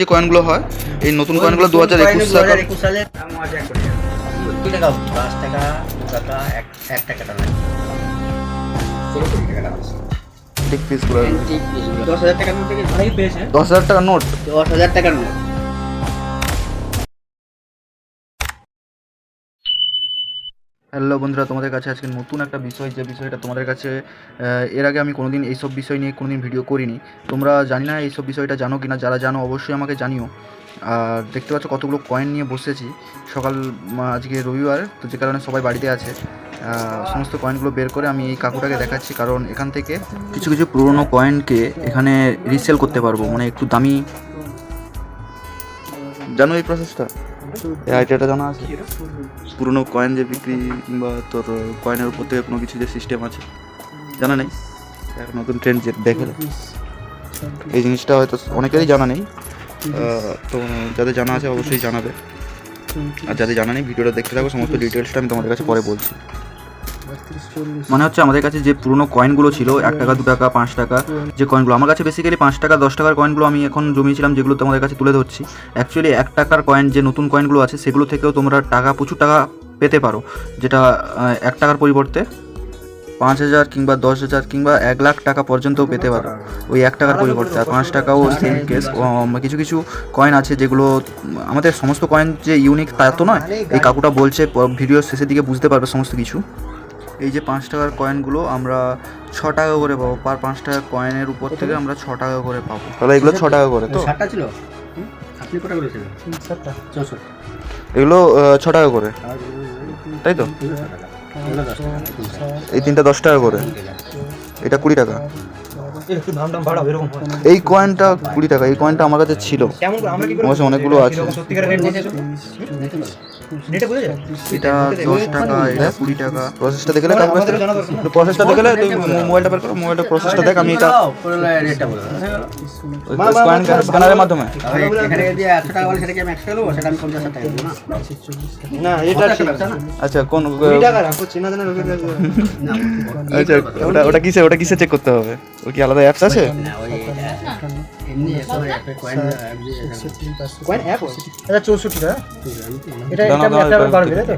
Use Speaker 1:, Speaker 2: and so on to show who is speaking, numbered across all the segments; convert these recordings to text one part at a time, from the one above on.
Speaker 1: যে কয়েনগুলো হয় এই নতুন কয়েনগুলো 2021
Speaker 2: সালে মজা করে 2 টাকা 5 টাকা 2 টাকা 1 টাকাটা নাই 16 টাকা আছে
Speaker 1: ঠিক পিসগুলো
Speaker 2: 10,000 টাকার নোট থেকে অনেক পেয়েছে
Speaker 1: 10,000 টাকার নোট
Speaker 2: 10,000 টাকার নোট।
Speaker 1: হ্যালো বন্ধুরা, তোমাদের কাছে আজকে নতুন একটা বিষয়, যে বিষয়টা তোমাদের কাছে এর আগে আমি কোনোদিন এইসব বিষয় নিয়ে কোনোদিন ভিডিও করিনি। তোমরা জানি না এইসব বিষয়টা জানো কি না, যারা জানো অবশ্যই আমাকে জানিও। আর দেখতে পাচ্ছ কতগুলো কয়েন নিয়ে বসেছি সকাল, আজকে রবিবার তো, যে কারণে সবাই বাড়িতে আছে। সমস্ত কয়েনগুলো বের করে আমি এই কাকুটাকে দেখাচ্ছি, কারণ এখান থেকে কিছু কিছু পুরনো কয়েনকে এখানে রিসেল করতে পারবো, মানে একটু দামি। জানো এই প্রসেসটা, এই আইডিয়াটা জানা আছে? পুরনো কয়েন যে বিক্রি কিংবা তোর কয়েনের উপর থেকে কোনো কিছু যে সিস্টেম আছে, জানা নেই? এখন নতুন ট্রেন্ড যে দেখে এই জিনিসটা হয়তো অনেকেরই জানা নেই। তো যাদের জানা আছে অবশ্যই জানাবে, আর যাদের জানা নেই ভিডিওটা দেখতে থাকো, সমস্ত ডিটেলসটা আমি তোমাদের কাছে পরে বলছি। মানে হচ্ছে আমাদের কাছে যে পুরনো কয়েনগুলো ছিল 1 টাকা 2 টাকা 5 টাকা, যে কয়েনগুলো আমার কাছে বেসিক্যালি 5 টাকা 10 টাকার কয়েনগুলো আমি এখন জমিয়েছিলাম, যেগুলো তোমাদের কাছে তুলে ধরছি। অ্যাকচুয়ালি 1 টাকার কয়েন যে নতুন কয়েনগুলো আছে সেগুলো থেকেও তোমরা প্রচুর টাকা পেতে পারো, যেটা 1 টাকার পরিবর্তে 5,000 কিংবা 10,000 কিংবা 1 লাখ টাকা পর্যন্তও পেতে পারো ওই 1 টাকার পরিবর্তে। আর 5 টাকাও সেম কেস। কিছু কিছু কয়েন আছে যেগুলো, আমাদের সমস্ত কয়েন যে ইউনিক তা তো নয়, এই কাকুটা বলছে ভিডিওর শেষের দিকে বুঝতে পারবে সমস্ত কিছু। এই যে 5 টাকার কয়েনগুলো আমরা 6 টাকা করে পাবো, পার 5 টাকার কয়েনের উপর থেকে আমরা 6 টাকা করে পাবো। তাহলে এগুলো 6 টাকা করে তো?
Speaker 2: 60টা ছিল, আপনি কত করেছিলেন? 64
Speaker 1: এগুলো 6 টাকা করে, তাই তো? এই তিনটা 10 টাকা করে, এটা 20 টাকা। এই কয়েনটা 20 টাকা, এই কয়েনটা আমার কাছে ছিল, আমার কাছে অনেকগুলো আছে। এটা 10 টাকা, এটা 20 টাকা। প্রসেসটা দেখলে প্রসেসটা দেখলে তুই মোবাইলটা বের করো, মোবাইলটা প্রসেসটা দেখ। আমি এটা কয়েন স্ক্যানারের মাধ্যমে
Speaker 2: এখানে যদি 100 টাকা বলে সেটা কি আমি 100 নেব, সেটা আমি 50 টাকা দেব না। এটা
Speaker 1: আচ্ছা কোন টাকা রাখো চিনা জানা লোকের কাছে? আচ্ছা ওটা কিসে চেক করতে হবে? ওর কি আলাদা অ্যাপস আছে?
Speaker 2: না ওই এমনি একটা কয়েন অ্যাপ
Speaker 3: এটা 64 টাকা। এটা একটা বাড়বে তাই তো?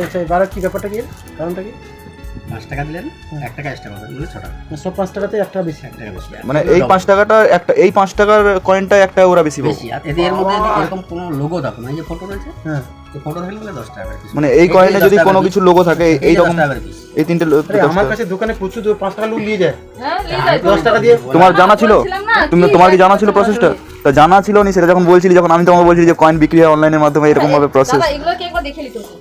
Speaker 3: আচ্ছা বাড়ার কি ব্যাপারটা কি, কারণটা কি?
Speaker 2: 5 টাকা দিলেন 1 টাকা এক্সট্রা পাবেন, মানে 6 টাকা।
Speaker 3: সব 5 টাকাতে একটা বেশি,
Speaker 2: 1 টাকা বেশি।
Speaker 1: মানে এই 5 টাকাটা একটা, এই 5 টাকার কয়েনটা 1 টাকা ওরা বেশি পাবে।
Speaker 2: আর এর মধ্যে যদি এরকম কোনো লোগো থাকো না, এই যে ফটো রয়েছে,
Speaker 3: হ্যাঁ
Speaker 2: এই ফটো থাকলে 10 টাকা পিস।
Speaker 1: মানে এই কয়েনে যদি কোনো কিছু লোগো থাকে, এই রকম
Speaker 2: 10 টাকা পিস।
Speaker 1: এই তিনটে
Speaker 3: আমার কাছে দোকানে প্রচুর 5 টাকা লোক নিয়ে যায়।
Speaker 4: হ্যাঁ, নিয়ে যায়।
Speaker 3: 10 টাকা দিয়ে
Speaker 1: তোমার জানা ছিল? তোমার কি জানা ছিল প্রসেসটা? তা জানা ছিল নি সেটা যখন বলছিলি, যখন আমি তোমাকে বলছিলি যে কয়েন বিক্রি হয় অনলাইনের মাধ্যমে, এরকম ভাবে প্রসেস।
Speaker 4: দাদা এগুলো কি একবার দেখে নিতে হবে?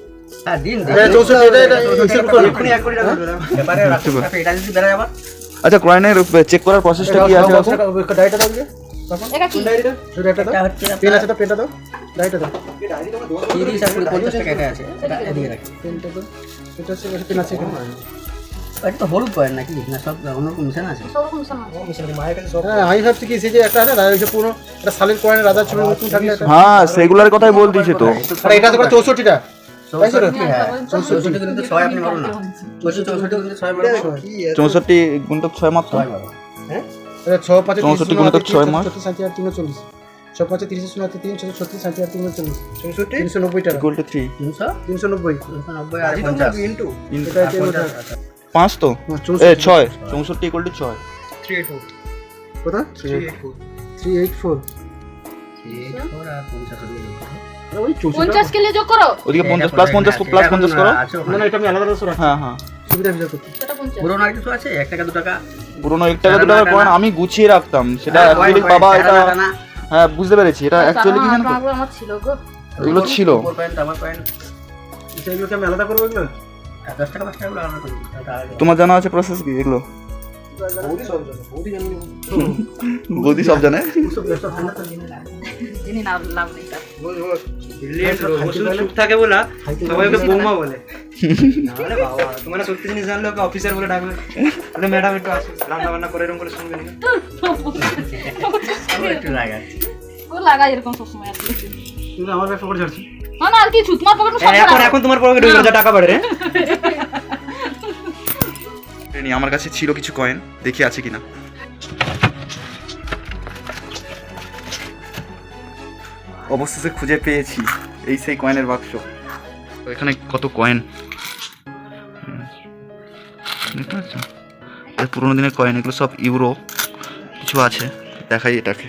Speaker 2: হ্যাঁ দিন
Speaker 3: এটা 64 এটা হিসাব করো
Speaker 2: এখনি 1 কোটি টাকা ব্যাপারে রাখো, এটা যদি বেড়ে যাবে।
Speaker 1: আচ্ছা কয়েনের চেক করার প্রসেসটা কি আছে?
Speaker 3: 10 টাকা ওই ডাইটা দাও দিয়ে তখন
Speaker 4: এটা কি?
Speaker 3: ডাইটা এটা দাও,
Speaker 2: এটা হচ্ছে
Speaker 3: পেন আছে তো পেনটা দাও, ডাইটা দাও,
Speaker 2: 30 আর 50 টাকা এটা আছে, এটা এদিকে রাখি।
Speaker 3: পেনটা দাও। এটা আছে, এটা পেন আছে এখানে।
Speaker 2: এটা তো হলুদ কয়েন নাকি না, সব অন্যরকম মিশন আছে?
Speaker 4: সব রকম সামান।
Speaker 3: হ্যাঁ আমি ভাবছি কি যে একটা আছে না, ওই যে পুরো একটা সালের কয়েন রাজা ছবি নতুন থাকলে এটা।
Speaker 1: হ্যাঁ সেগুলার কথাই বলতিছে তো।
Speaker 3: আরে এটা তো 64 টাকা।
Speaker 2: 64 হ্যাঁ 64 কিন্তু 6 আপনি মারুন না, 64 কিন্তু 6 মারুন।
Speaker 1: 64 গুণিতক 6 মাত্র।
Speaker 2: হ্যাঁ
Speaker 3: এটা 6 5
Speaker 1: 64 গুণিতক 6 মাস
Speaker 3: 37 আর 340। 6 5 30 0 3 36 37 আর 340। 390 টাকা।
Speaker 1: ইকুয়াল টু 3
Speaker 2: 300
Speaker 3: 390
Speaker 2: 390 আর 50
Speaker 3: ইনটু
Speaker 1: ইনটু
Speaker 3: এটা হচ্ছে ওটা
Speaker 1: 5 তো, এ 6 64 ইকুয়াল টু 6।
Speaker 3: 384 কত? 384
Speaker 2: 384 আর 50 দিয়ে দাও।
Speaker 3: ওই
Speaker 4: 50 কে লিয়ে যোগ করো।
Speaker 1: ওদিকে 50 প্লাস 50 প্লাস 50 করো।
Speaker 3: না না এটা আমি আলাদা রাখছি।
Speaker 1: হ্যাঁ হ্যাঁ
Speaker 3: সুবিধা বিচার করতে।
Speaker 4: সেটা 50।
Speaker 2: পুরোনো আর কিছু আছে 1 টাকা 2 টাকা
Speaker 1: পুরনো 1 টাকা 2 টাকার কয়েন আমি গুছিয়ে রাখতাম, সেটা অ্যাকচুয়ালি বাবা এটা, হ্যাঁ বুঝতে পেরেছি, এটা অ্যাকচুয়ালি কি জানো তো,
Speaker 4: আমার ছিল গো।
Speaker 1: এগুলো ছিল।
Speaker 2: পয়েন্ট আমার পয়েন্ট
Speaker 3: সেগুলোকে আমি আলাদা করব এগুলো।
Speaker 2: 10 টাকা 5 টাকা গুলো আলাদা করে দিই।
Speaker 1: তোমার জানা আছে প্রসেস কি এগুলো? বৌদি সব জানে।
Speaker 4: যিনি নাম লাভ নেই তার।
Speaker 5: চুপ থাকে বলা সবাই ওকে বৌমা বলে। আরে বাবা তোমার সত্যি জিনিস জানলে ওকে অফিসার বলে ডাকবে। আরে ম্যাডাম একটু আসো, রান্না বান্না করে এরকম করে শুনবে না।
Speaker 2: আমার একটু লাগা
Speaker 4: ও লাগাই এরকম সব সময় আছে।
Speaker 3: তুমি আমার ব্যবসা করে যাচ্ছি।
Speaker 4: না না আর কিছু তোমার পকেটে সব
Speaker 5: এখন তোমার পকেটে ঢুকে যা টাকা বাড়ে রে।
Speaker 1: আমার কাছে ছিল কিছু কয়েন, দেখি আছে কিনা। অবশেষে খুঁজে পেয়েছি, এই সেই কয়েনের বাক্স। তো এখানে কত কয়েন দেখতে পাচ্ছ, পুরোনো দিনের কয়েন, এগুলো সব ইউরো কিছু আছে, দেখাই এটাকে।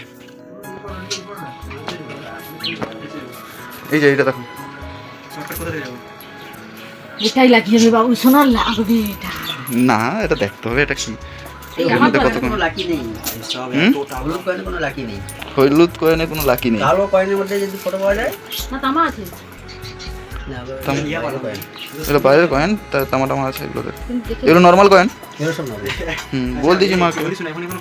Speaker 1: এই যে এটা দেখো,
Speaker 4: এটাই লাগিয়ে দেবে বাবু, সোনার লাগবে এটা।
Speaker 1: না এটা দেখতে হবে এটা কি,
Speaker 4: এই
Speaker 1: এর
Speaker 4: আমার
Speaker 1: মধ্যে কত
Speaker 2: কোনো
Speaker 1: কয়েন?
Speaker 2: লাকি নেই,
Speaker 1: হুম?
Speaker 2: হলুদ কয়েনে কোনো লাকি নেই।
Speaker 1: হলুদ কয়েনে কোনো লাকি নেই।
Speaker 2: কালো কয়েনের মধ্যে যদি ফটো পাওয়া যায়
Speaker 4: না তামা আছে,
Speaker 2: না
Speaker 1: তাম-
Speaker 2: কয়েন
Speaker 1: এগুলো বাইরের কয়েন, তামা টামা আছে এগুলোতে।
Speaker 4: কিন্তু দেখে
Speaker 1: এগুলো নর্মাল কয়েন।
Speaker 2: এগুলো সব নবে।
Speaker 1: বল দিয়েছি মাকে।
Speaker 5: বলিস না, এখন এখন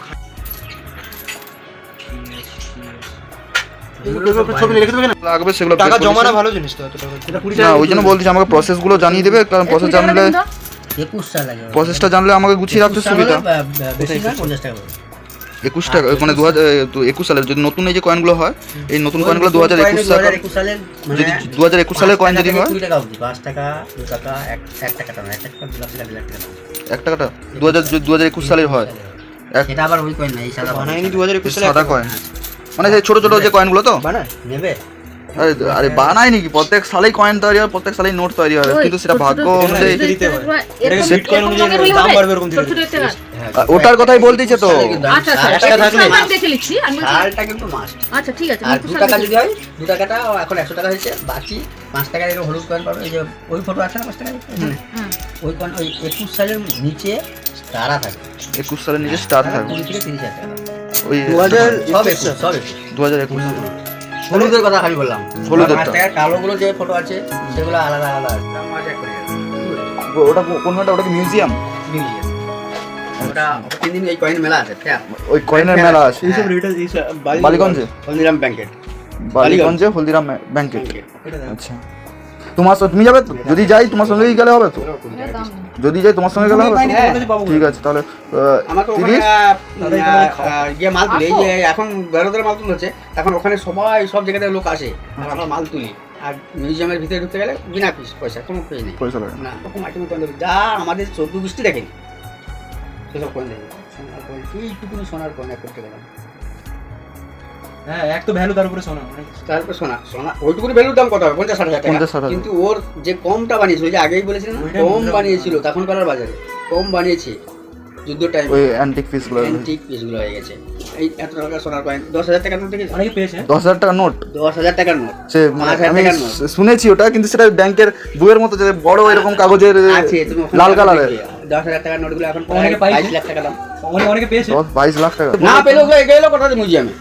Speaker 3: ছবি লিখে দেবে না?
Speaker 1: লাগবে সেগুলো
Speaker 5: টাকা
Speaker 1: pay করে
Speaker 5: জমা না
Speaker 1: দিয়েছি।
Speaker 5: ভালো জিনিস তো, এত টাকা
Speaker 3: এটা 20
Speaker 1: না
Speaker 3: টাকা
Speaker 1: ওই জন্য বলতেছি আমাকে প্রসেসগুলো জানিয়ে দেবে, কারণ প্রসেস জানলে
Speaker 2: 21 টাকা লাগে।
Speaker 1: প্রসেসটা জানলে আমাকে গুছিয়ে রাখতে
Speaker 2: 21 টাকা
Speaker 1: সুবিধা।
Speaker 2: হলে, বেশি না 50 টাকা করে।
Speaker 1: 21 টাকা মানে 2021 সালের যদি নতুন এই যে কয়েনগুলো হয়, এই নতুন কয়েনগুলো 2021 টাকা,
Speaker 2: 2021 সালের মানে
Speaker 1: যদি 2021 সালের কয়েন যদি হয়
Speaker 2: 2 টাকা অবধি, 5 টাকা 2 টাকা 1 টাকা না, 1 টাকা 2 লাখ টাকা 2 লাখ টাকা।
Speaker 1: 1 টাকাটা 2021 সালের হয় এক
Speaker 2: এটা আবার ওই কয়েন না, এই সাদা
Speaker 5: বানায়নি 2021 সালে
Speaker 1: সাদা কয়েন, মানে সেই ছোট ছোট যে কয়েনগুলো তো।
Speaker 5: বানায়
Speaker 2: নেবে।
Speaker 1: আরে আরে বানায় নাকি, প্রত্যেক সালেই কয়েন তৈরি হয়, প্রত্যেক সালেই নোট তৈরি হয়, কিন্তু সেটা ভাগ্য অনুযায়ী।
Speaker 5: দিতে হয়।
Speaker 4: এরকম
Speaker 5: Bitcoin অনুযায়ী দাম বাড়বে এরকম ধীরে ধীরে।
Speaker 4: টাকা।
Speaker 1: ওটার কথাই বলতেছে তো।
Speaker 4: আচ্ছা আচ্ছা,
Speaker 5: এক টাকা থাকলে।
Speaker 4: আমি দেখে লিখছি, আমি বলছি
Speaker 2: সালটা কিন্তু মাস্ট।
Speaker 4: আচ্ছা ঠিক আছে,
Speaker 2: আর
Speaker 4: আমি
Speaker 2: 2 টাকা যদি হয়, 2 টাকাটা এখন 100 টাকা হয়েছে, বাকি 5 টাকার এরকম হলুদ কয়েন পাবে। এই যে ওই ফটো আছে না 5 টাকা,
Speaker 4: হ্যাঁ।
Speaker 2: ওই কয়েন ওই 21 সালের নিচে তারা থাকে,
Speaker 1: 21 সালের নিচে স্টার থাকবে
Speaker 2: 20 থেকে 30 হাজার টাকা।
Speaker 1: ওই
Speaker 2: সব 21।
Speaker 1: 2021
Speaker 2: হলুদের কথা খালি বললাম।
Speaker 1: হলুদেরটা।
Speaker 2: 5 টাকার কালোগুলো যে ফটো আছে সেগুলো আলাদা আলাদা আছে।
Speaker 1: ওটা কোন মেলাটা, ওটা কি মিউজিয়াম?
Speaker 2: মিউজিয়াম। ওটা 3 দিন এই কয়েন মেলা আছে, ঠিক
Speaker 1: ওই কয়েনের মেলা আছে
Speaker 5: এইসব রেট এই
Speaker 1: বালিগঞ্জে,
Speaker 2: হলদিরাম ব্যাংকেট।
Speaker 1: বালিগঞ্জে হলদিরাম ব্যাংকেট।
Speaker 5: এটা দেখ।
Speaker 1: আচ্ছা তুমি যাবে তো? যদি যাই তোমার সঙ্গেই গেলে হবে তো?
Speaker 4: এর দাম নেই।
Speaker 1: যদি যাই তোমার সঙ্গে গেলে হবে তো? ঠিক আছে তাহলে
Speaker 2: আমাকে ওখানে
Speaker 1: 30
Speaker 2: গিয়ে মাল তুলি, এই যে এখন বেরোদের মাল তুলছে, এখন ওখানে সবাই সব জায়গাতে লোক আসে, আর আমরা মাল তুলি। আর মিউজিয়ামের ভিতরে ঢুকতে গেলে বিনা পয়সা, কোনো ফি নেই
Speaker 1: পয়সা লাগে না।
Speaker 2: না, ওরকম আইটেম কয়েন দেবে যা আমাদের 14 বৃষ্টি দেখেনি সেসব কয়েন দেখে। সোনার কয়েন, এইটুকুনি সোনার কয়েন 1 কোটি টাকা।
Speaker 5: হ্যাঁ, এক তো ভ্যালু, তার উপরে সোনা অনেক।
Speaker 2: তারপরে সোনা ওইটুকুনি ভ্যালুর দাম কত হবে? 50-60 হাজার টাকা।
Speaker 1: 50-60
Speaker 2: কিন্তু ওর যে কমটা বানিয়েছিল, ওই যে আগেই বলেছিলেন না,
Speaker 5: ওইটা
Speaker 2: কম
Speaker 5: বুঝলাম।
Speaker 2: বানিয়েছিল তখনকার বাজারে, কম বানিয়েছে যুদ্ধ টাইম।
Speaker 1: ওই অ্যান্টিক পিসগুলো
Speaker 2: অ্যান্টিক পিসগুলো হয়ে গেছে। এই এত টাকা সোনার কয়েন 10,000 টাকার নোট দেখেছি,
Speaker 5: অনেকে পেয়েছে।
Speaker 1: 10,000 টাকা নোট।
Speaker 2: 10,000 টাকার নোট
Speaker 1: সে মানে
Speaker 2: 5,000
Speaker 1: আমি
Speaker 2: টাকার নোট
Speaker 1: শুনেছি ওটা, কিন্তু সেটা ব্যাংকের বইয়ের মতো যে বড় এরকম কাগজের
Speaker 2: আছে, তুমি ওখানে
Speaker 1: লাল
Speaker 2: দেখবে।
Speaker 1: কালারের।
Speaker 2: 10,000 টাকার নোটগুলো এখন প্রায়
Speaker 5: অনেকে পাইছে।
Speaker 2: 22 লাখ টাকা দাম।
Speaker 5: অনেকে পেয়েছে।
Speaker 1: 22 লাখ টাকা।
Speaker 2: না পেলেও গেলো কোথা থেকে মিউজিয়ামে?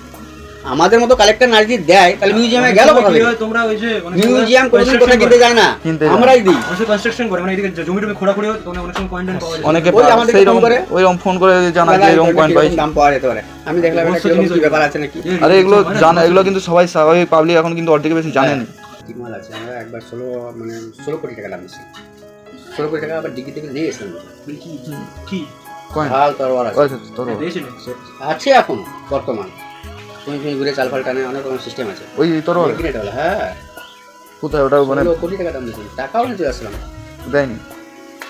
Speaker 2: আমাদের মতো কালেক্টর না যদি দেয় তাহলে মিউজিয়ামে গেল কোথা
Speaker 5: কি
Speaker 2: থেকে?
Speaker 5: হয়, তোমরা ওই যে
Speaker 2: মিউজিয়াম কোনোদিন কোথায় কিনতে যায় না,
Speaker 1: কিনতে যায়।
Speaker 2: আমরাই দিই।
Speaker 5: কনস্ট্রাকশন করে, মানে এদিকে জমি টমি খোঁড়াখুড়ি হয়, তোমরা অনেক সময় কয়েন টয়েন পাওয়া যায়।
Speaker 1: অনেকে
Speaker 2: ওই আমাদেরকে
Speaker 1: সেই
Speaker 2: ফোন করে।
Speaker 1: ওইরকম ফোন করে জানা যায় এরকম কয়েন পাইছি।
Speaker 2: দাম পাওয়া যেতে পারে। আমি দেখলাম এটা
Speaker 5: সমস্ত
Speaker 2: কিরকম
Speaker 5: জিনিস
Speaker 2: কি ব্যাপার আছে নাকি।
Speaker 1: আরে এগুলো জানা, এগুলো কিন্তু সবাই স্বাভাবিক পাবলিক এখন কিন্তু অর্ধেক বেশি জানেনি।
Speaker 2: ঠিক মাল আছে। আমরা একবার 16 কোটি টাকা দাম দিচ্ছি। 16 কোটি টাকা আবার ডিগ্রি থেকে নিয়ে গেছিলাম।
Speaker 5: কি
Speaker 1: কয়েন
Speaker 2: হাল তরবার আছে।
Speaker 1: আচ্ছা তোর
Speaker 5: পেয়েছে না?
Speaker 2: আছে এখন বর্তমান। তুমি ঘুরে চাল ফাল টানে, অনেক রকম সিস্টেম আছে।
Speaker 1: ওই তোর
Speaker 2: কিনেটা হলো, হ্যাঁ
Speaker 1: কোথায় ওটা মানে
Speaker 2: 16 কোটি টাকা দাম দিয়েছি, টাকাও নিতে আসলাম।
Speaker 1: দেয়নি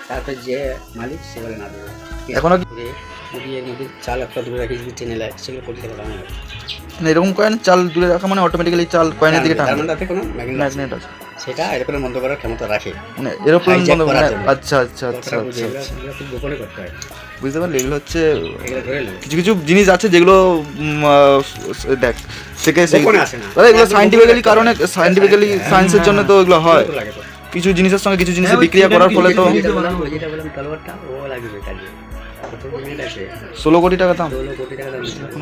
Speaker 2: তারপরে যে মালিক সে বলে না দেবে।
Speaker 1: এখনো কি?
Speaker 2: এর মধ্যে চাল একটা দূরে রাখি যদি টেনে নেয়, সেগুলো কোটি টাকা দাম হবে।
Speaker 1: মানে এরকম কয়েন চাল দূরে রাখা মানে অটোমেটিক্যালি চাল কয়েনের দিকে
Speaker 2: তার
Speaker 1: টানবে।
Speaker 2: মানে তাতে কোনো ম্যাগনেট আছে।
Speaker 1: ম্যাগনেট আছে
Speaker 2: সেটা এরকম বন্ধ করার ক্ষমতা রাখে।
Speaker 1: মানে এরোপ্লেন
Speaker 2: Hijack
Speaker 1: বন্ধ
Speaker 2: করার
Speaker 1: মানে
Speaker 2: জন্য।
Speaker 1: আচ্ছা আচ্ছা আচ্ছা
Speaker 2: কথাটা
Speaker 1: আচ্ছা
Speaker 2: বুঝে
Speaker 1: আচ্ছা।
Speaker 2: এগুলো খুব গোপনে করতে হয়।
Speaker 1: বুঝতে পারলি, এগুলো হচ্ছে
Speaker 2: এগুলো ধরে নেবে।
Speaker 1: কিছু কিছু জিনিস আছে যেগুলো দেখ থেকে
Speaker 2: গোপনে আসে না।
Speaker 1: এগুলো সাইন্টিফিক্যালি কারণে সাইন্টিফিক্যালি সায়েন্সের জন্য তো এগুলো হয়।
Speaker 2: তো লাগে তো।
Speaker 1: কিছু জিনিসের সঙ্গে কিছু জিনিসের
Speaker 5: হ্যাঁ,
Speaker 1: বিক্রিয়া করার ফলে তো
Speaker 2: যেটা বললাম তলোয়ারটা ও লাগবে কাজে। 16 কোটি টাকা দাম।
Speaker 1: 16 কোটি টাকা দাম।
Speaker 2: 16 কোটি টাকা দাম।